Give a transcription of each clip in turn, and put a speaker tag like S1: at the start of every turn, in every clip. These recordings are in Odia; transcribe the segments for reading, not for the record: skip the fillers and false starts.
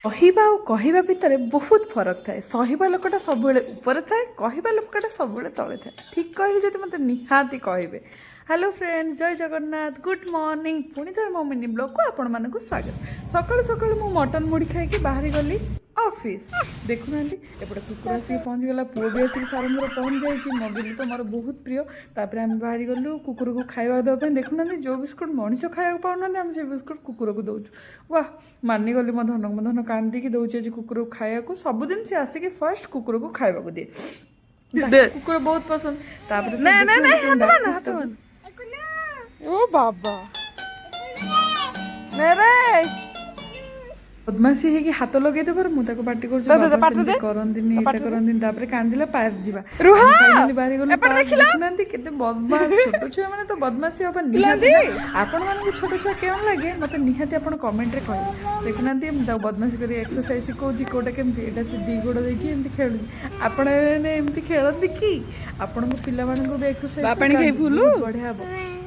S1: କହିବା ଆଉ କହିବା ଭିତରେ ବହୁତ ଫରକ ଥାଏ। ସହିବା ଲୋକଟା ସବୁବେଳେ ଉପରେ ଥାଏ, କହିବା ଲୋକଟା ସବୁବେଳେ ତଳେ ଥାଏ। ଠିକ୍ କହିବି ଯଦି ମୋତେ ନିହାତି କହିବେ। ହ୍ୟାଲୋ ଫ୍ରେଣ୍ଡ, ଜୟ ଜଗନ୍ନାଥ, ଗୁଡ୍ ମର୍ଣ୍ଣିଂ। ପୁଣି ଥରେ ମୋ ମିନି ବ୍ଲଗ୍କୁ ଆପଣମାନଙ୍କୁ ସ୍ୱାଗତ। ସକାଳୁ ସକାଳୁ ମୁଁ ମଟନ୍ ମୁଢ଼ି ଖାଇକି ବାହାରି ଗଲି ଅଫିସ୍। ଦେଖୁନାହାନ୍ତି ଏପଟେ କୁକୁର ଆସିକି ପହଞ୍ଚିଗଲା, ପୁଅ ବି ଆସିକି ସାରଙ୍ଗରେ ପହଞ୍ଚି ଯାଇଛି। ମଗିଲି ତ ମୋର ବହୁତ ପ୍ରିୟ। ତାପରେ ଆମେ ବାହାରି ଗଲୁ କୁକୁରକୁ ଖାଇବାକୁ ଦେବା ପାଇଁ। ଦେଖୁନାହାନ୍ତି ଯେଉଁ ବିସ୍କୁଟ୍ ମଣିଷ ଖାଇବାକୁ ପାଉନାହାନ୍ତି, ଆମେ ସେ ବିସ୍କୁଟ୍ କୁକୁରକୁ ଦେଉଛୁ। ୱାହ, ମାନିଗଲି ମୋ ଧନକୁ। ମୋ ଧନ କାନ୍ଦିକି ଦେଉଛି ଆଜି କୁକୁରକୁ ଖାଇବାକୁ। ସବୁଦିନ ସେ ଆସିକି ଫାର୍ଷ୍ଟ କୁକୁରକୁ ଖାଇବାକୁ ଦିଏ। କୁକୁର ବହୁତ ପସନ୍ଦ। ତାପରେ ଓ ବାବା ବଦମାସି ହେଇକି ହାତ ଲଗେଇ ଦେବାରୁ ମୁଁ ତାକୁ ପାଟି କରୁଛି, କରନ୍ତିନି, ଏଇଟା କରନ୍ତିନି। ତାପରେ କାନ୍ଦିଲା, ପାର୍କ ଯିବା। ଫାଇନାଲି ବାହାରି ଗଲୁ ପାର୍କ। ଦେଖୁନାହାନ୍ତି କେତେ ବଦମାସ। ଛୋଟ ଛୁଆ ମାନେ ତ ବଦମାସି ହବା ନିହାତି ନା। ଆପଣମାନଙ୍କୁ ଛୋଟ ଛୁଆ କେଉଁ ଲାଗେ ମୋତେ ନିହାତି ଆପଣ କମେଣ୍ଟରେ କହିବେ। ଦେଖୁନାହାନ୍ତି ମୁଁ ତାକୁ ବଦମାସି କରି ଏକ୍ସରସାଇଜ ଶିଖଉଛି। କେଉଁଟା କେମିତି, ଏଇଟା ସେ ଦୁଇ ଗୋଡ଼ ଦେଇକି ଏମିତି ଖେଳୁଛି। ଆପଣ ଏମିତି ଖେଳନ୍ତି କି? ଆପଣଙ୍କ ପିଲାମାନଙ୍କୁ ବି ଏକ୍ସରସାଇଜ ବହୁତ ବଢ଼ିଆ ହବ।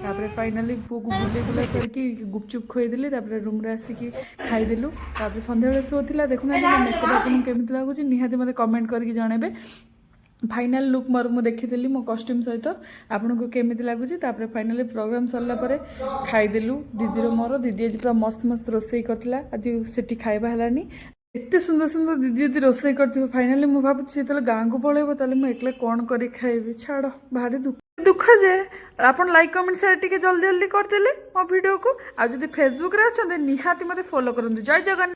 S1: ତାପରେ ଫାଇନାଲି ପୁଅକୁ ବୁଲେଇ ବୁଲା ସାରିକି ଗୁପଚୁପ୍ ଖୁଆଇଦେଲି। ତାପରେ ରୁମ୍ରେ ଆସିକି ଖାଇଦେଲୁ। ତାପରେ ସନ୍ଧ୍ୟାବେଳେ ଶୋ ଥିଲା। ଦେଖୁନାହାନ୍ତି ମୋ ମେକଅପ୍ ଆପଣଙ୍କୁ କେମିତି ଲାଗୁଛି ନିହାତି ମୋତେ କମେଣ୍ଟ କରିକି ଜଣାଇବେ। ଫାଇନାଲ ଲୁକ୍ ମୋର ମୁଁ ଦେଖିଥିଲି ମୋ କଷ୍ଟ୍ୟୁମ୍ ସହିତ, ଆପଣଙ୍କୁ କେମିତି ଲାଗୁଛି। ତାପରେ ଫାଇନାଲି ପ୍ରୋଗ୍ରାମ୍ ସରିଲା ପରେ ଖାଇଦେଲୁ ଦିଦିର ମୋର। ଦିଦି ଆଜି ପୁରା ମସ୍ତ ମସ୍ତ ରୋଷେଇ କରିଥିଲା। ଆଜି ସେଠି ଖାଇବା ହେଲାନି। ଏତେ ସୁନ୍ଦର ସୁନ୍ଦର ଦିଦି ଯଦି ରୋଷେଇ କରିଥିବ, ଫାଇନାଲି ମୁଁ ଭାବୁଛି ଯେତେବେଳେ ଗାଁକୁ ପଳେଇବ ତାହେଲେ ମୁଁ ଏକଲା କ'ଣ କରିକି ଖାଇବି। ଛାଡ଼, ଭାରି ଦୁଃଖ ଯେ। ଆପଣ ଲାଇକ୍ କମେଣ୍ଟ ସେୟାର ଟିକେ ଜଲ୍ଦି ଜଲ୍ଦି କରିଦେଲେ ମୋ ଭିଡ଼ିଓକୁ। ଆଉ ଯଦି ଫେସବୁକ୍ରେ ଅଛନ୍ତି ନିହାତି ମୋତେ ଫଲୋ କରନ୍ତୁ। ଜୟ ଜଗନ୍ନାଥ।